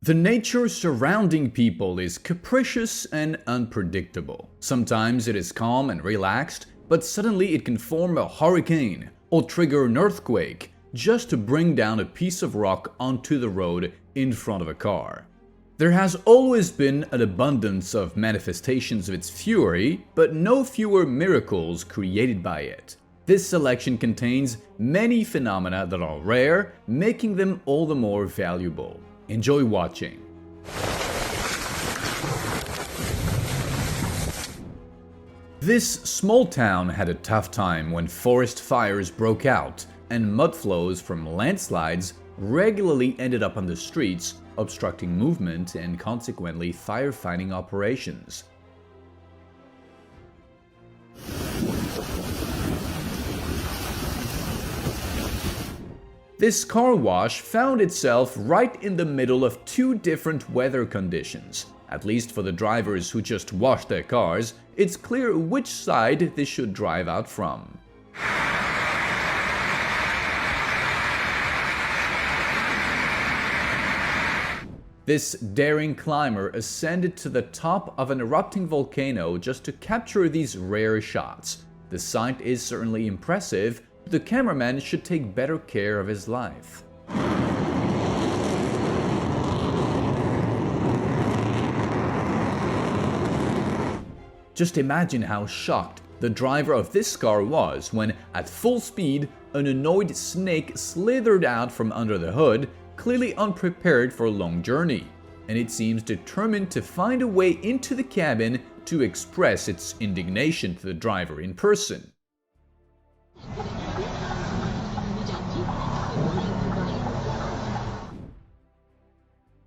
The nature surrounding people is capricious and unpredictable. Sometimes it is calm and relaxed, but suddenly it can form a hurricane or trigger an earthquake just to bring down a piece of rock onto the road in front of a car. There has always been an abundance of manifestations of its fury, but no fewer miracles created by it. This selection contains many phenomena that are rare, making them all the more valuable. Enjoy watching. This small town had a tough time when forest fires broke out and mud flows from landslides regularly ended up on the streets, obstructing movement and consequently firefighting operations. This car wash found itself right in the middle of two different weather conditions. At least for the drivers who just washed their cars, it's clear which side they should drive out from. This daring climber ascended to the top of an erupting volcano just to capture these rare shots. The sight is certainly impressive, but the cameraman should take better care of his life. Just imagine how shocked the driver of this car was when, at full speed, an annoyed snake slithered out from under the hood, clearly unprepared for a long journey, and it seems determined to find a way into the cabin to express its indignation to the driver in person.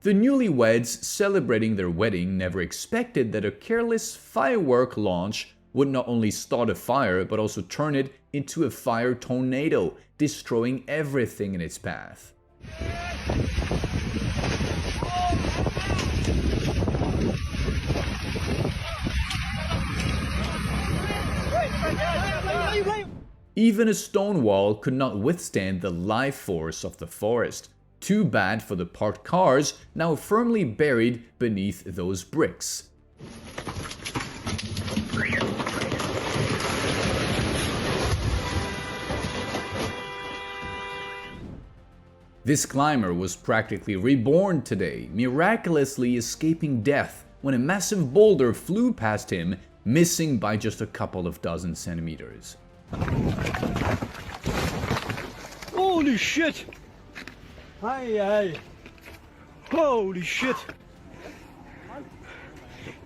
The newlyweds celebrating their wedding never expected that a careless firework launch would not only start a fire but also turn it into a fire tornado, destroying everything in its path. Even a stone wall could not withstand the life force of the forest. Too bad for the parked cars, now firmly buried beneath those bricks. This climber was practically reborn today, miraculously escaping death when a massive boulder flew past him, missing by just a couple of dozen centimeters. Holy shit! Aye, aye. Holy shit!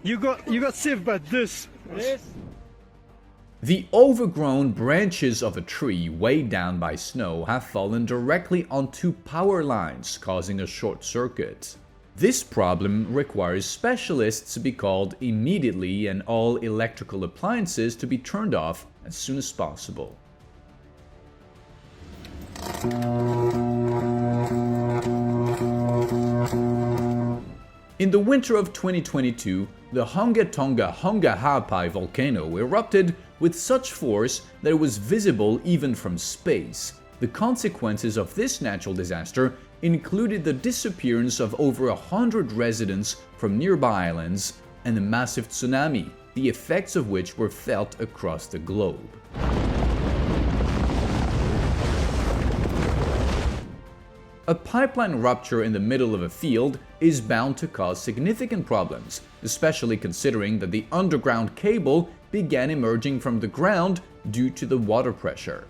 You got saved by this. Yes. The overgrown branches of a tree weighed down by snow have fallen directly onto power lines, causing a short circuit. This problem requires specialists to be called immediately and all electrical appliances to be turned off as soon as possible. In the winter of 2022, the Hunga-Tonga-Hunga-Hapai volcano erupted with such force that it was visible even from space. The consequences of this natural disaster included the disappearance of over 100 residents from nearby islands and a massive tsunami, the effects of which were felt across the globe. A pipeline rupture in the middle of a field is bound to cause significant problems, especially considering that the underground cable began emerging from the ground due to the water pressure.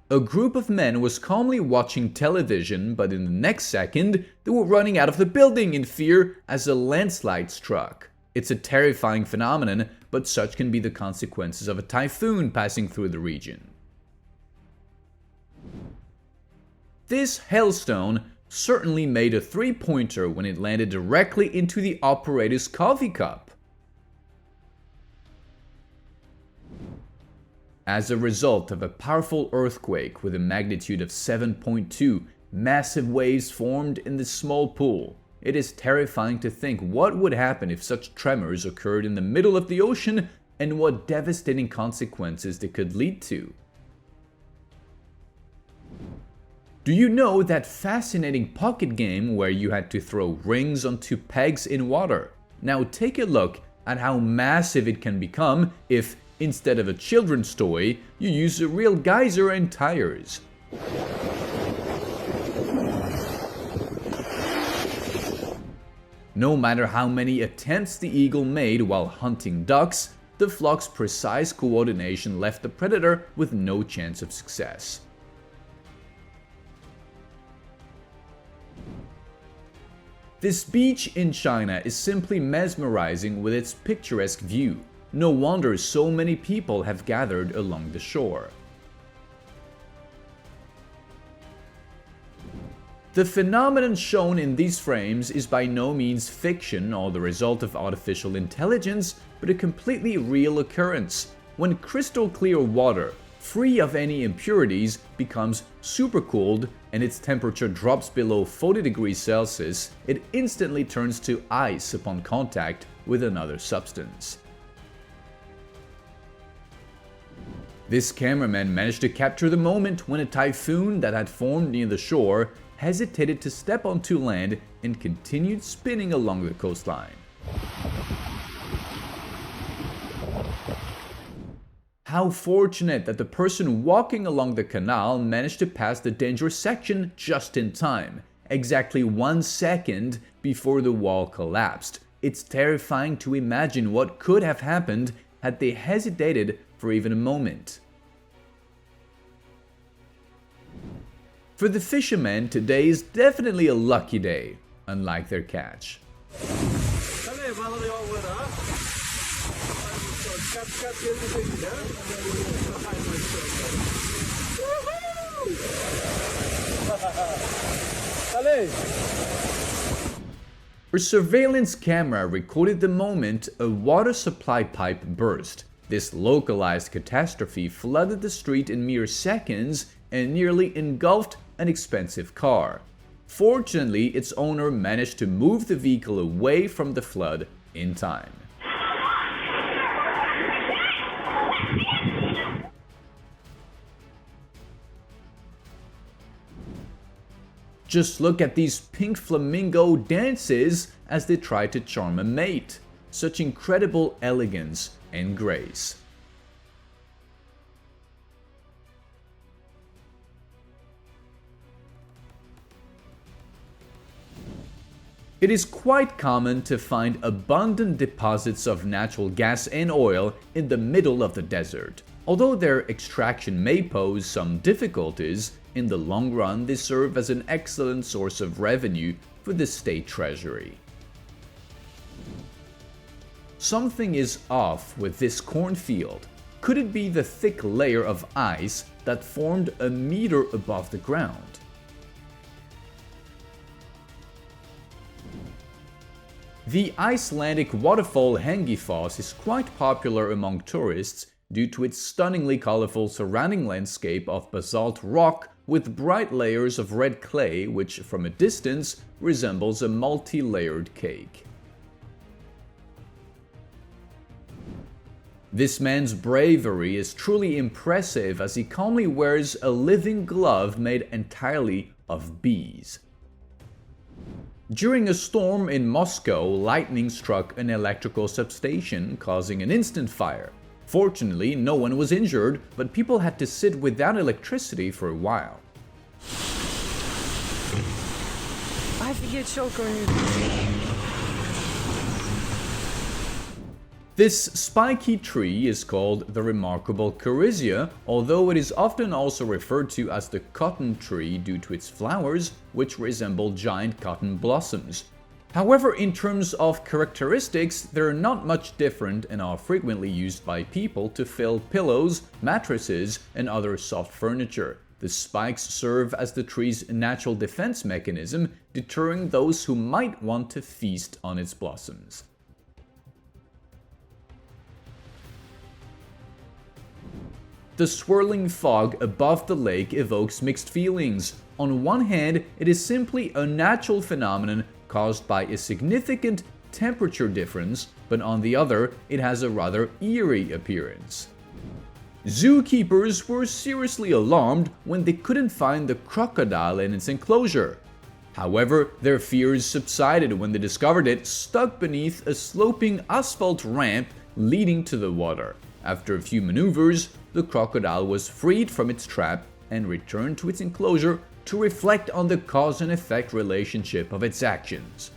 A group of men was calmly watching television, but in the next second, they were running out of the building in fear as a landslide struck. It's a terrifying phenomenon, but such can be the consequences of a typhoon passing through the region. This hailstone certainly made a three-pointer when it landed directly into the operator's coffee cup. As a result of a powerful earthquake with a magnitude of 7.2, massive waves formed in this small pool. It is terrifying to think what would happen if such tremors occurred in the middle of the ocean and what devastating consequences they could lead to. Do you know that fascinating pocket game where you had to throw rings onto pegs in water? Now take a look at how massive it can become if, instead of a children's toy, you use a real geyser and tires. No matter how many attempts the eagle made while hunting ducks, the flock's precise coordination left the predator with no chance of success. This beach in China is simply mesmerizing with its picturesque view. No wonder so many people have gathered along the shore. The phenomenon shown in these frames is by no means fiction or the result of artificial intelligence, but a completely real occurrence. When crystal clear water, free of any impurities, becomes supercooled and its temperature drops below 40 degrees Celsius, it instantly turns to ice upon contact with another substance. This cameraman managed to capture the moment when a typhoon that had formed near the shore hesitated to step onto land and continued spinning along the coastline. How fortunate that the person walking along the canal managed to pass the dangerous section just in time, exactly 1 second before the wall collapsed. It's terrifying to imagine what could have happened had they hesitated for even a moment. For the fishermen, today is definitely a lucky day, unlike their catch. A surveillance camera recorded the moment a water supply pipe burst. This localized catastrophe flooded the street in mere seconds and nearly engulfed an expensive car. Fortunately, its owner managed to move the vehicle away from the flood in time. Just look at these pink flamingo dances as they try to charm a mate. Such incredible elegance and grace. It is quite common to find abundant deposits of natural gas and oil in the middle of the desert. Although their extraction may pose some difficulties, in the long run they serve as an excellent source of revenue for the state treasury. Something is off with this cornfield. Could it be the thick layer of ice that formed a meter above the ground? The Icelandic waterfall Hengifoss is quite popular among tourists due to its stunningly colorful surrounding landscape of basalt rock with bright layers of red clay which from a distance resembles a multi-layered cake. This man's bravery is truly impressive as he calmly wears a living glove made entirely of bees. During a storm in Moscow, lightning struck an electrical substation, causing an instant fire. Fortunately, no one was injured, but people had to sit without electricity for a while. Офигеть, щелкает. This spiky tree is called the remarkable Capricious, although it is often also referred to as the cotton tree due to its flowers, which resemble giant cotton blossoms. However, in terms of characteristics, they're not much different and are frequently used by people to fill pillows, mattresses, and other soft furniture. The spikes serve as the tree's natural defense mechanism, deterring those who might want to feast on its blossoms. The swirling fog above the lake evokes mixed feelings. On one hand, it is simply a natural phenomenon caused by a significant temperature difference, but on the other, it has a rather eerie appearance. Zookeepers were seriously alarmed when they couldn't find the crocodile in its enclosure. However, their fears subsided when they discovered it stuck beneath a sloping asphalt ramp leading to the water. After a few maneuvers, the crocodile was freed from its trap and returned to its enclosure to reflect on the cause and effect relationship of its actions.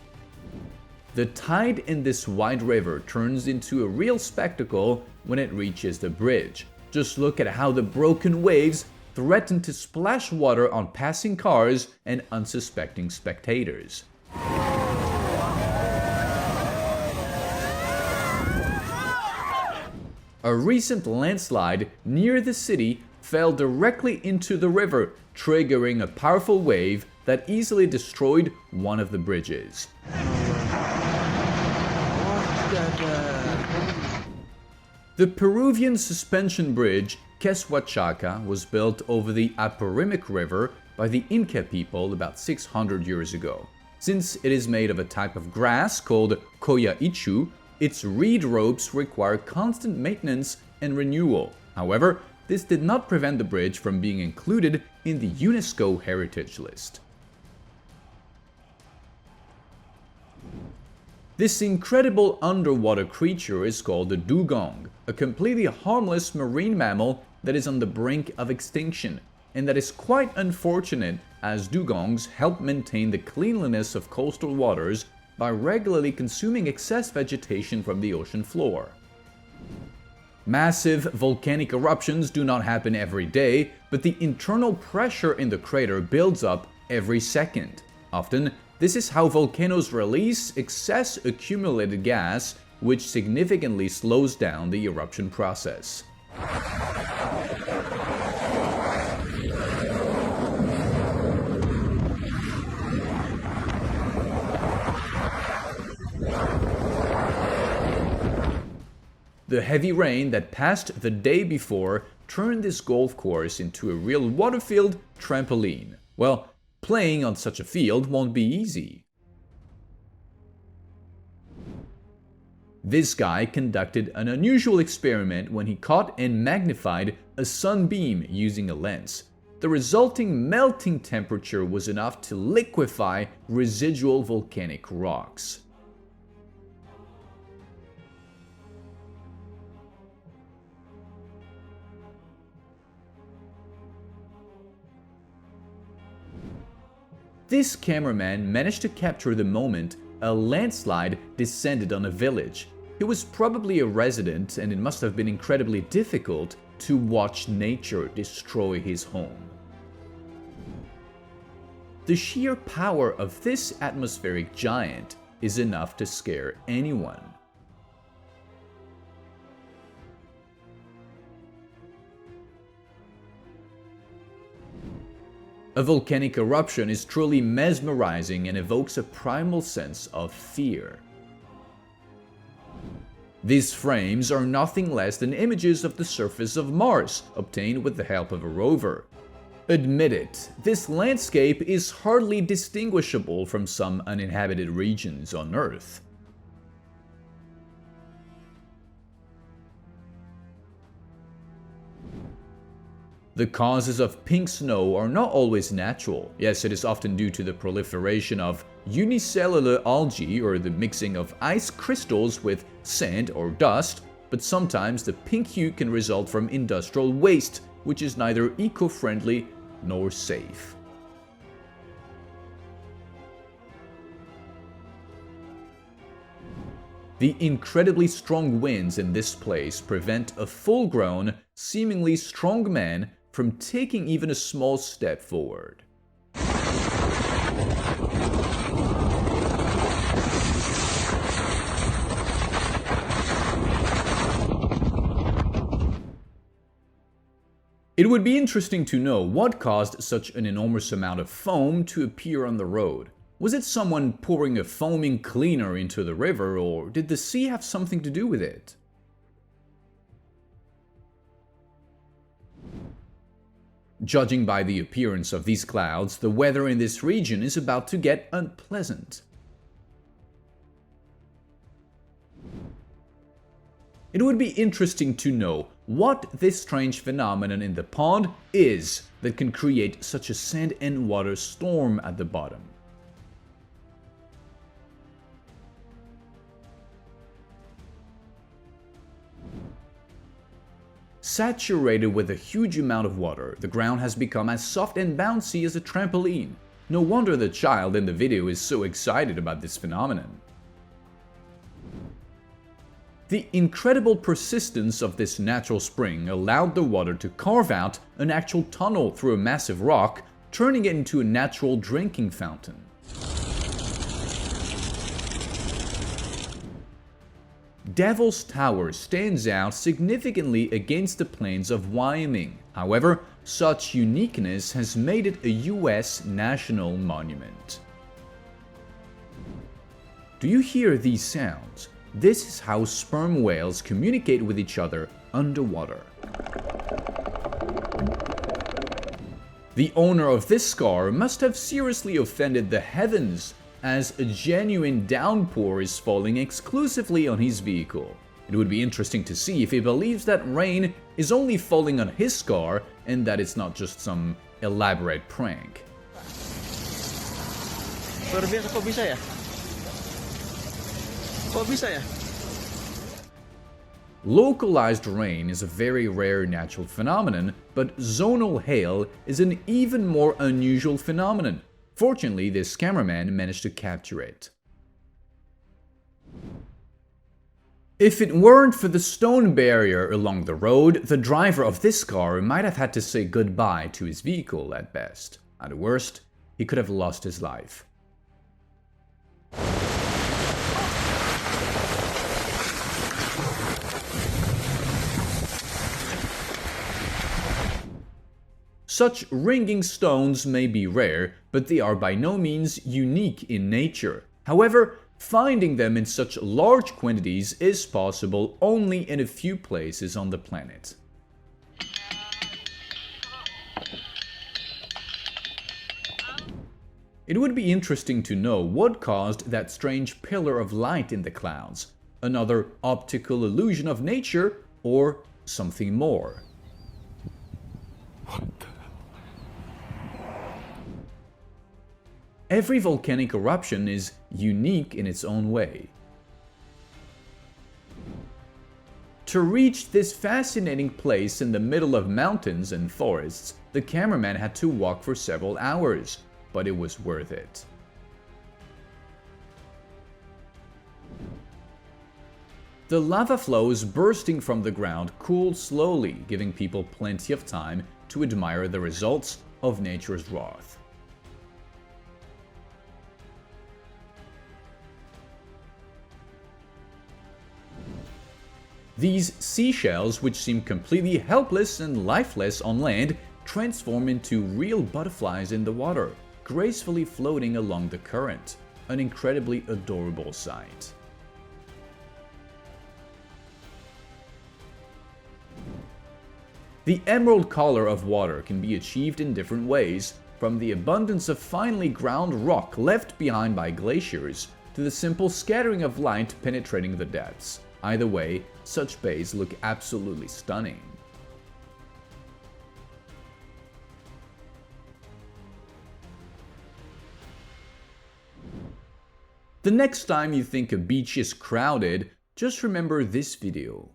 The tide in this wide river turns into a real spectacle when it reaches the bridge. Just look at how the broken waves threaten to splash water on passing cars and unsuspecting spectators. A recent landslide near the city fell directly into the river, triggering a powerful wave that easily destroyed one of the bridges. The Peruvian suspension bridge Queshuachaca was built over the Apurimac River by the Inca people about 600 years ago. Since it is made of a type of grass called coyaichu, its reed ropes require constant maintenance and renewal. However, this did not prevent the bridge from being included in the UNESCO Heritage List. This incredible underwater creature is called the dugong, a completely harmless marine mammal that is on the brink of extinction, and that is quite unfortunate as dugongs help maintain the cleanliness of coastal waters by regularly consuming excess vegetation from the ocean floor. Massive volcanic eruptions do not happen every day, but the internal pressure in the crater builds up every second. Often, this is how volcanoes release excess accumulated gas, which significantly slows down the eruption process. The heavy rain that passed the day before turned this golf course into a real water-filled trampoline. Well, playing on such a field won't be easy. This guy conducted an unusual experiment when he caught and magnified a sunbeam using a lens. The resulting melting temperature was enough to liquefy residual volcanic rocks. This cameraman managed to capture the moment a landslide descended on a village. He was probably a resident, and it must have been incredibly difficult to watch nature destroy his home. The sheer power of this atmospheric giant is enough to scare anyone. A volcanic eruption is truly mesmerizing and evokes a primal sense of fear. These frames are nothing less than images of the surface of Mars, obtained with the help of a rover. Admit it, this landscape is hardly distinguishable from some uninhabited regions on Earth. The causes of pink snow are not always natural. Yes, it is often due to the proliferation of unicellular algae or the mixing of ice crystals with sand or dust, but sometimes the pink hue can result from industrial waste, which is neither eco-friendly nor safe. The incredibly strong winds in this place prevent a full-grown, seemingly strong man from taking even a small step forward. It would be interesting to know what caused such an enormous amount of foam to appear on the road. Was it someone pouring a foaming cleaner into the river, or did the sea have something to do with it? Judging by the appearance of these clouds, the weather in this region is about to get unpleasant. It would be interesting to know what this strange phenomenon in the pond is that can create such a sand and water storm at the bottom. Saturated with a huge amount of water, the ground has become as soft and bouncy as a trampoline. No wonder the child in the video is so excited about this phenomenon. The incredible persistence of this natural spring allowed the water to carve out an actual tunnel through a massive rock, turning it into a natural drinking fountain. Devil's Tower stands out significantly against the plains of Wyoming. However, such uniqueness has made it a US national monument. Do you hear these sounds? This is how sperm whales communicate with each other underwater. The owner of this scar must have seriously offended the heavens, as a genuine downpour is falling exclusively on his vehicle. It would be interesting to see if he believes that rain is only falling on his scar and that it's not just some elaborate prank. Luar biasa, kok bisa ya? Kok bisa ya? Localized rain is a very rare natural phenomenon, but zonal hail is an even more unusual phenomenon. Fortunately, this cameraman managed to capture it. If it weren't for the stone barrier along the road, the driver of this car might have had to say goodbye to his vehicle at best. At worst, he could have lost his life. Such ringing stones may be rare, but they are by no means unique in nature. However, finding them in such large quantities is possible only in a few places on the planet. It would be interesting to know what caused that strange pillar of light in the clouds. Another optical illusion of nature, or something more. Every volcanic eruption is unique in its own way. To reach this fascinating place in the middle of mountains and forests, the cameraman had to walk for several hours, but it was worth it. The lava flows bursting from the ground cooled slowly, giving people plenty of time to admire the results of nature's wrath. These seashells, which seem completely helpless and lifeless on land, transform into real butterflies in the water, gracefully floating along the current. An incredibly adorable sight. The emerald color of water can be achieved in different ways, from the abundance of finely ground rock left behind by glaciers to the simple scattering of light penetrating the depths. Either way, such bays look absolutely stunning. The next time you think a beach is crowded, just remember this video.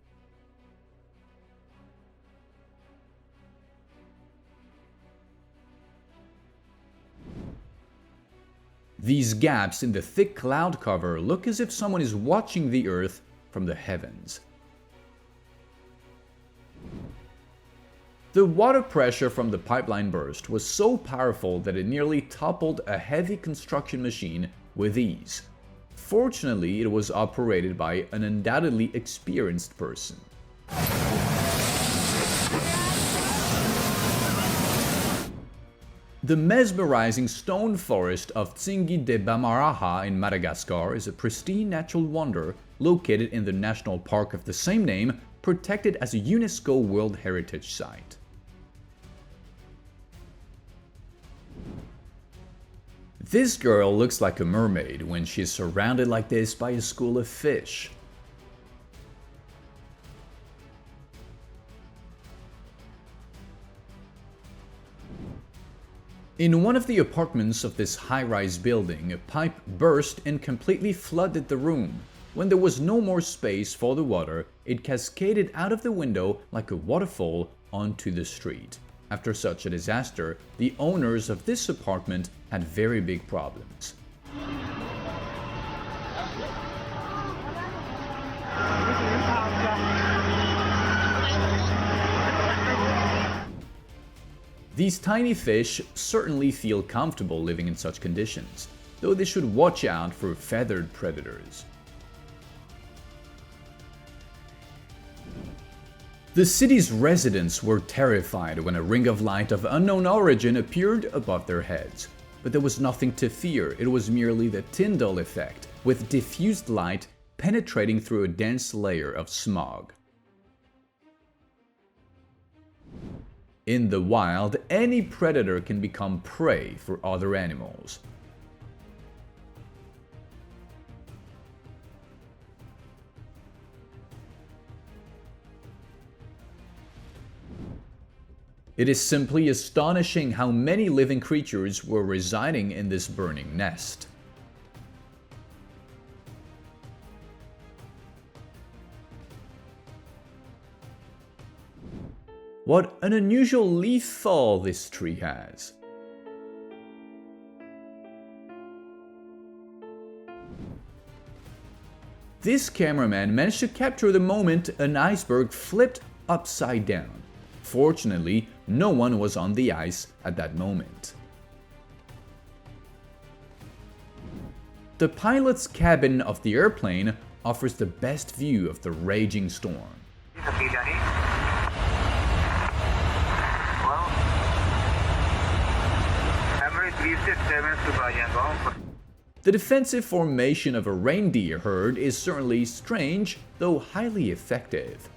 These gaps in the thick cloud cover look as if someone is watching the Earth from the heavens. The water pressure from the pipeline burst was so powerful that it nearly toppled a heavy construction machine with ease. Fortunately, it was operated by an undoubtedly experienced person. The mesmerizing stone forest of Tsingy de Bamaraha in Madagascar is a pristine natural wonder located in the national park of the same name, protected as a UNESCO World Heritage Site. This girl looks like a mermaid when she is surrounded like this by a school of fish. In one of the apartments of this high-rise building, a pipe burst and completely flooded the room. When there was no more space for the water, it cascaded out of the window like a waterfall onto the street. After such a disaster, the owners of this apartment had very big problems. These tiny fish certainly feel comfortable living in such conditions, though they should watch out for feathered predators. The city's residents were terrified when a ring of light of unknown origin appeared above their heads. But there was nothing to fear, it was merely the Tyndall effect, with diffused light penetrating through a dense layer of smog. In the wild, any predator can become prey for other animals. It is simply astonishing how many living creatures were residing in this burning nest. What an unusual leaf fall this tree has. This cameraman managed to capture the moment an iceberg flipped upside down. Fortunately, no one was on the ice at that moment. The pilot's cabin of the airplane offers the best view of the raging storm. The defensive formation of a reindeer herd is certainly strange, though highly effective.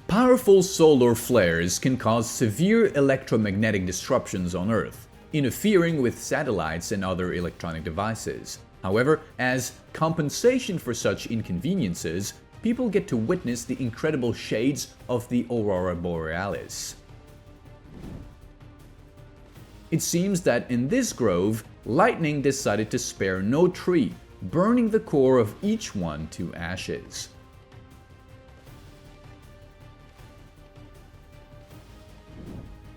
Powerful solar flares can cause severe electromagnetic disruptions on Earth, interfering with satellites and other electronic devices. However, as compensation for such inconveniences, people get to witness the incredible shades of the aurora borealis. It seems that in this grove, lightning decided to spare no tree, burning the core of each one to ashes.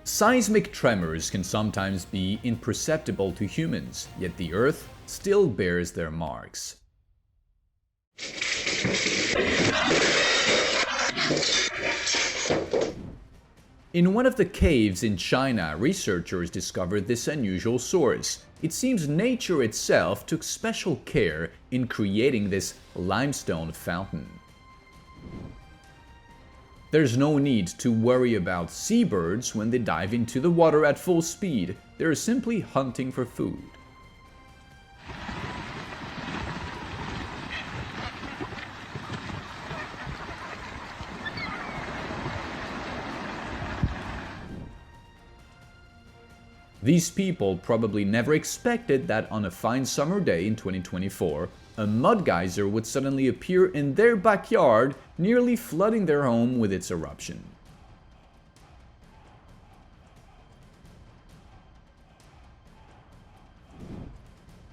Seismic tremors can sometimes be imperceptible to humans, yet the Earth still bears their marks. In one of the caves in China, researchers discovered this unusual source. It seems nature itself took special care in creating this limestone fountain. There's no need to worry about seabirds when they dive into the water at full speed. They're simply hunting for food. These people probably never expected that on a fine summer day in 2024, a mud geyser would suddenly appear in their backyard, nearly flooding their home with its eruption.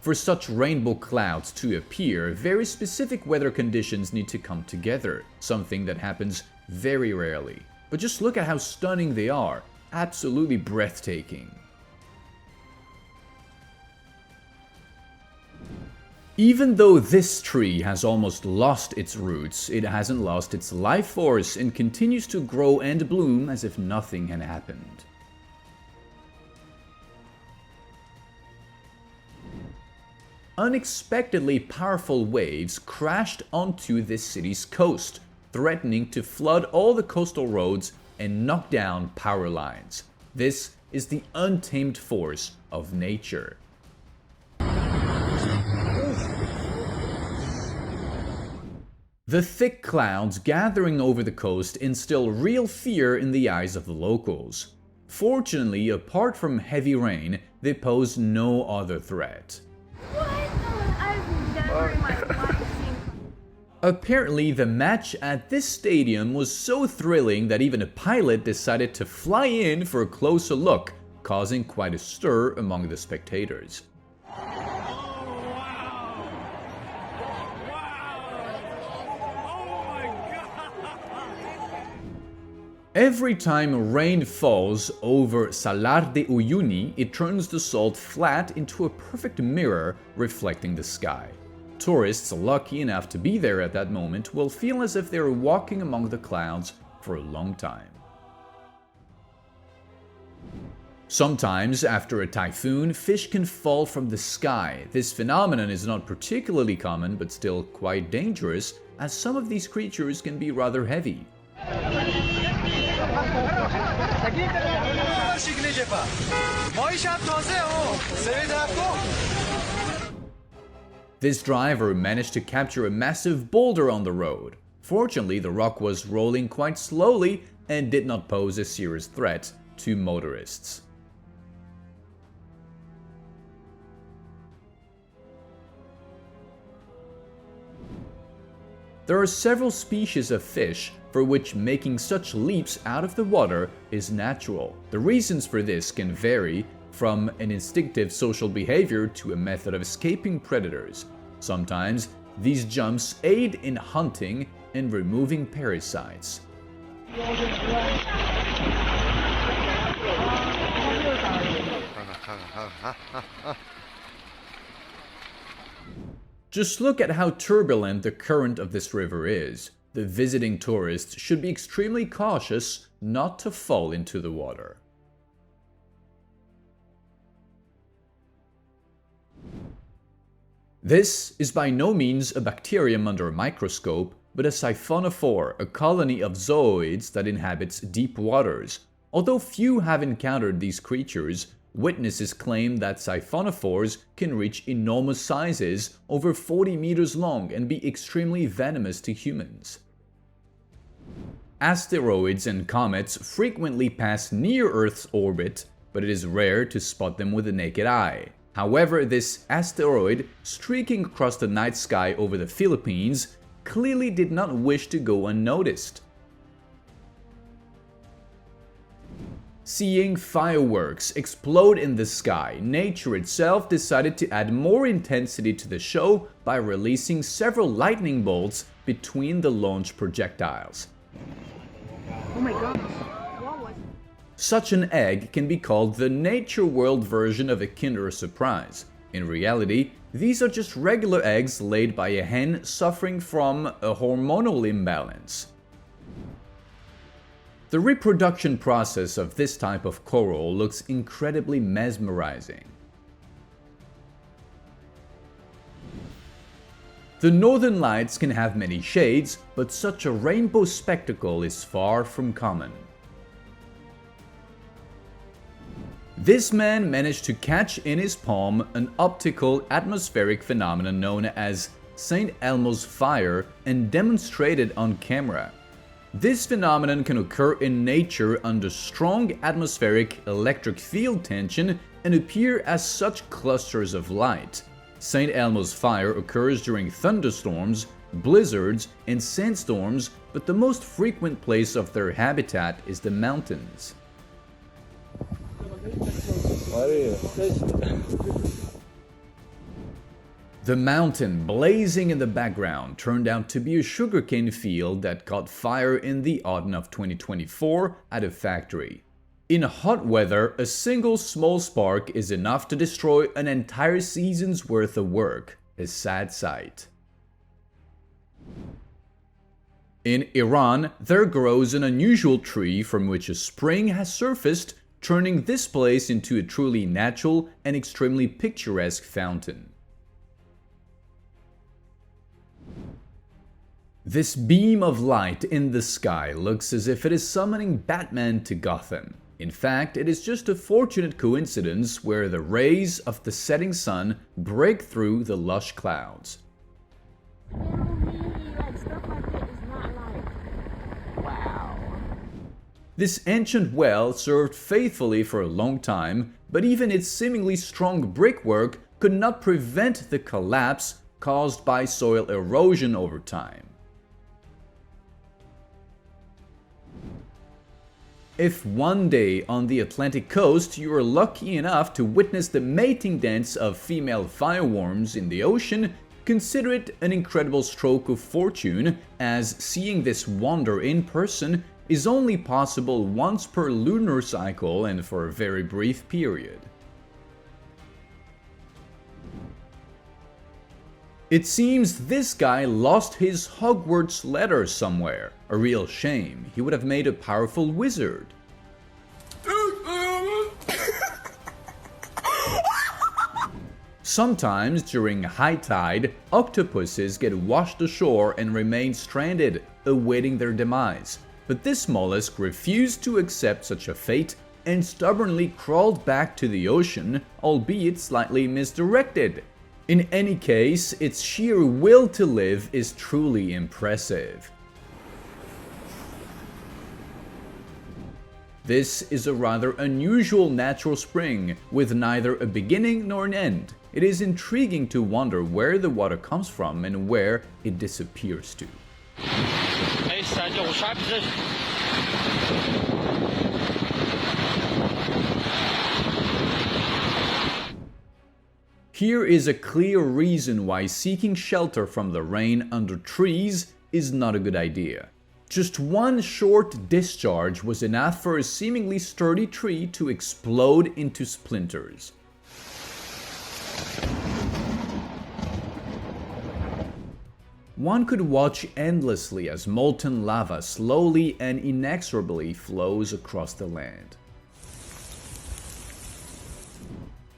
For such rainbow clouds to appear, very specific weather conditions need to come together, something that happens very rarely. But just look at how stunning they are, absolutely breathtaking. Even though this tree has almost lost its roots, it hasn't lost its life force and continues to grow and bloom as if nothing had happened. Unexpectedly powerful waves crashed onto this city's coast, threatening to flood all the coastal roads and knock down power lines. This is the untamed force of nature. The thick clouds gathering over the coast instill real fear in the eyes of the locals. Fortunately, apart from heavy rain, they pose no other threat. What? No, I've never in my life seen. Apparently, the match at this stadium was so thrilling that even a pilot decided to fly in for a closer look, causing quite a stir among the spectators. Every time rain falls over Salar de Uyuni, it turns the salt flat into a perfect mirror reflecting the sky. Tourists lucky enough to be there at that moment will feel as if they are walking among the clouds for a long time. Sometimes, after a typhoon, fish can fall from the sky. This phenomenon is not particularly common, but still quite dangerous, as some of these creatures can be rather heavy. This driver managed to capture a massive boulder on the road. Fortunately, the rock was rolling quite slowly and did not pose a serious threat to motorists. There are several species of fish for which making such leaps out of the water is natural. The reasons for this can vary from an instinctive social behavior to a method of escaping predators. Sometimes these jumps aid in hunting and removing parasites. Just look at how turbulent the current of this river is. The visiting tourists should be extremely cautious not to fall into the water. This is by no means a bacterium under a microscope, but a siphonophore, a colony of zooids that inhabits deep waters. Although few have encountered these creatures, witnesses claim that siphonophores can reach enormous sizes, over 40 meters long, and be extremely venomous to humans. Asteroids and comets frequently pass near Earth's orbit, but it is rare to spot them with the naked eye. However, this asteroid streaking across the night sky over the Philippines clearly did not wish to go unnoticed. Seeing fireworks explode in the sky, nature itself decided to add more intensity to the show by releasing several lightning bolts between the launch projectiles. Oh my god. Such an egg can be called the nature world version of a Kinder Surprise. In reality, these are just regular eggs laid by a hen suffering from a hormonal imbalance. The reproduction process of this type of coral looks incredibly mesmerizing. The northern lights can have many shades, but such a rainbow spectacle is far from common. This man managed to catch in his palm an optical atmospheric phenomenon known as St. Elmo's fire and demonstrated on camera. This phenomenon can occur in nature under strong atmospheric electric field tension and appear as such clusters of light. St. Elmo's fire occurs during thunderstorms, blizzards, and sandstorms, but the most frequent place of their habitat is the mountains. The mountain blazing in the background turned out to be a sugarcane field that caught fire in the autumn of 2024 at a factory. In hot weather, a single small spark is enough to destroy an entire season's worth of work. A sad sight. In Iran, there grows an unusual tree from which a spring has surfaced, turning this place into a truly natural and extremely picturesque fountain. This beam of light in the sky looks as if it is summoning Batman to Gotham. In fact, it is just a fortunate coincidence where the rays of the setting sun break through the lush clouds. This ancient well served faithfully for a long time, but even its seemingly strong brickwork could not prevent the collapse caused by soil erosion over time. If one day on the Atlantic coast you are lucky enough to witness the mating dance of female fireworms in the ocean, consider it an incredible stroke of fortune, as seeing this wonder in person is only possible once per lunar cycle and for a very brief period. It seems this guy lost his Hogwarts letter somewhere. A real shame, he would have made a powerful wizard. Sometimes during high tide, octopuses get washed ashore and remain stranded, awaiting their demise. But this mollusk refused to accept such a fate and stubbornly crawled back to the ocean, albeit slightly misdirected. In any case, its sheer will to live is truly impressive. This is a rather unusual natural spring, with neither a beginning nor an end. It is intriguing to wonder where the water comes from and where it disappears to. Here is a clear reason why seeking shelter from the rain under trees is not a good idea. Just one short discharge was enough for a seemingly sturdy tree to explode into splinters. One could watch endlessly as molten lava slowly and inexorably flows across the land.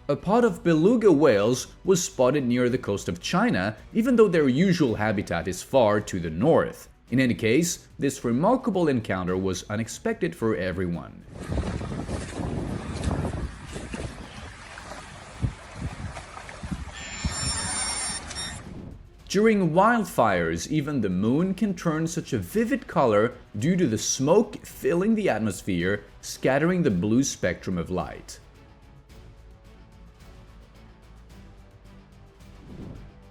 A pod of beluga whales was spotted near the coast of China, even though their usual habitat is far to the north. In any case, this remarkable encounter was unexpected for everyone. During wildfires, even the moon can turn such a vivid color due to the smoke filling the atmosphere, scattering the blue spectrum of light.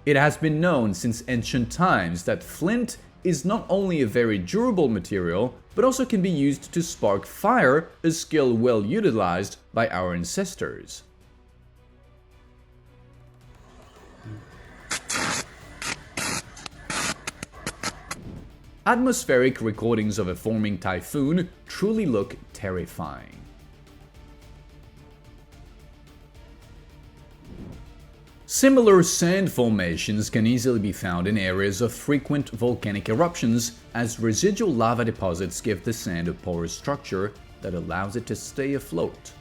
It has been known since ancient times that flint is not only a very durable material, but also can be used to spark fire, a skill well utilized by our ancestors. Atmospheric recordings of a forming typhoon truly look terrifying. Similar sand formations can easily be found in areas of frequent volcanic eruptions, as residual lava deposits give the sand a porous structure that allows it to stay afloat.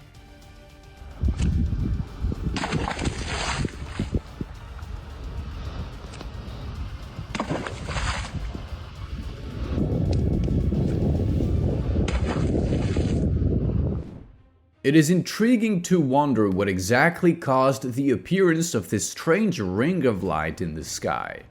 It is intriguing to wonder what exactly caused the appearance of this strange ring of light in the sky.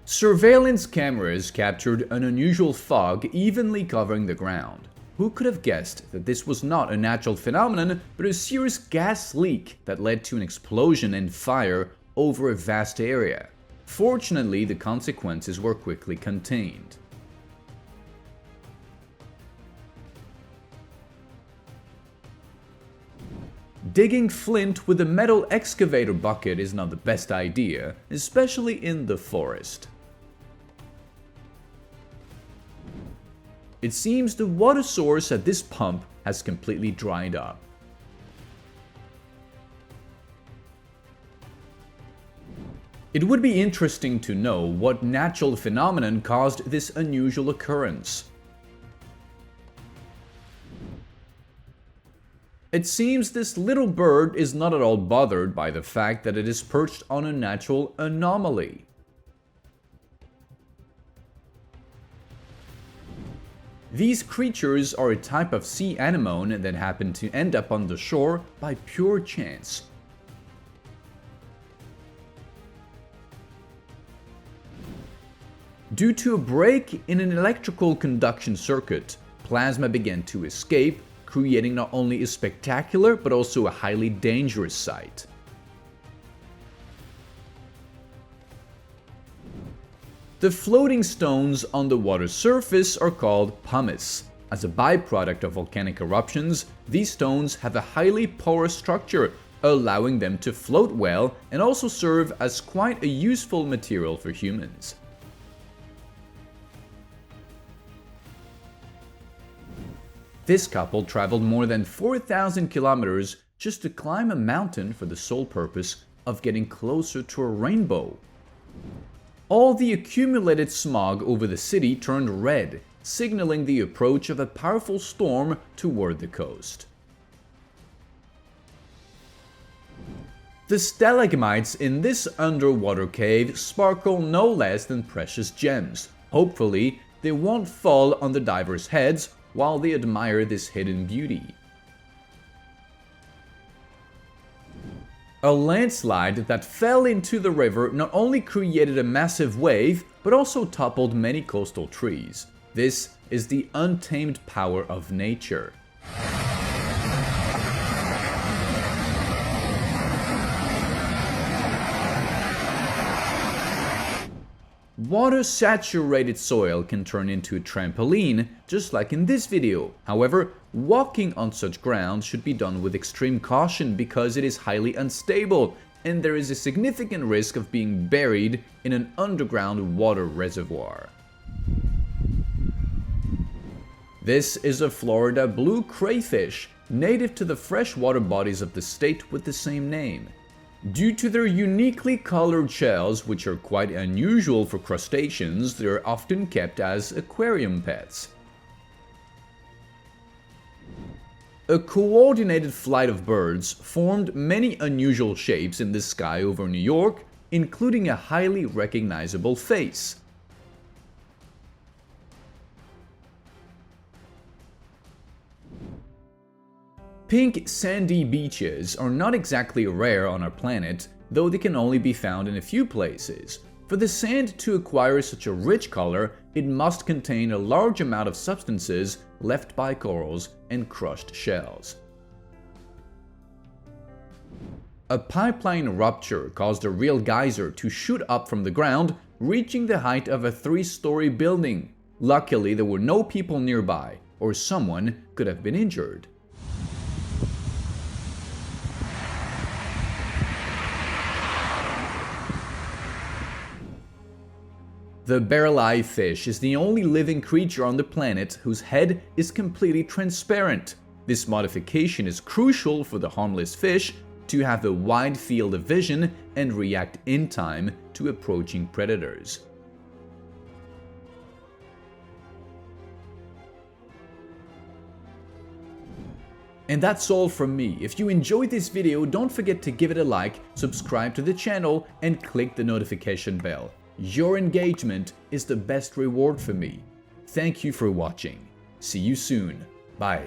Surveillance cameras captured an unusual fog evenly covering the ground. Who could have guessed that this was not a natural phenomenon, but a serious gas leak that led to an explosion and fire over a vast area? Fortunately, the consequences were quickly contained. Digging flint with a metal excavator bucket is not the best idea, especially in the forest. It seems the water source at this pump has completely dried up. It would be interesting to know what natural phenomenon caused this unusual occurrence. It seems this little bird is not at all bothered by the fact that it is perched on a natural anomaly. These creatures are a type of sea anemone that happen to end up on the shore by pure chance. Due to a break in an electrical conduction circuit, plasma began to escape, creating not only a spectacular but also a highly dangerous sight. The floating stones on the water surface are called pumice. As a byproduct of volcanic eruptions, these stones have a highly porous structure, allowing them to float well and also serve as quite a useful material for humans. This couple traveled more than 4,000 kilometers just to climb a mountain for the sole purpose of getting closer to a rainbow. All the accumulated smog over the city turned red, signaling the approach of a powerful storm toward the coast. The stalagmites in this underwater cave sparkle no less than precious gems. Hopefully, they won't fall on the divers' heads while they admire this hidden beauty. A landslide that fell into the river not only created a massive wave, but also toppled many coastal trees. This is the untamed power of nature. Water-saturated soil can turn into a trampoline, just like in this video. However, walking on such ground should be done with extreme caution because it is highly unstable, and there is a significant risk of being buried in an underground water reservoir. This is a Florida blue crayfish, native to the freshwater bodies of the state with the same name. Due to their uniquely colored shells, which are quite unusual for crustaceans, they are often kept as aquarium pets. A coordinated flight of birds formed many unusual shapes in the sky over New York, including a highly recognizable face. Pink sandy beaches are not exactly rare on our planet, though they can only be found in a few places. For the sand to acquire such a rich color, it must contain a large amount of substances left by corals and crushed shells. A pipeline rupture caused a real geyser to shoot up from the ground, reaching the height of a 3-story building. Luckily, there were no people nearby, or someone could have been injured. The barrel-eye fish is the only living creature on the planet whose head is completely transparent. This modification is crucial for the harmless fish to have a wide field of vision and react in time to approaching predators. And that's all from me. If you enjoyed this video, don't forget to give it a like, subscribe to the channel, and click the notification bell. Your engagement is the best reward for me. Thank you for watching. See you soon. Bye.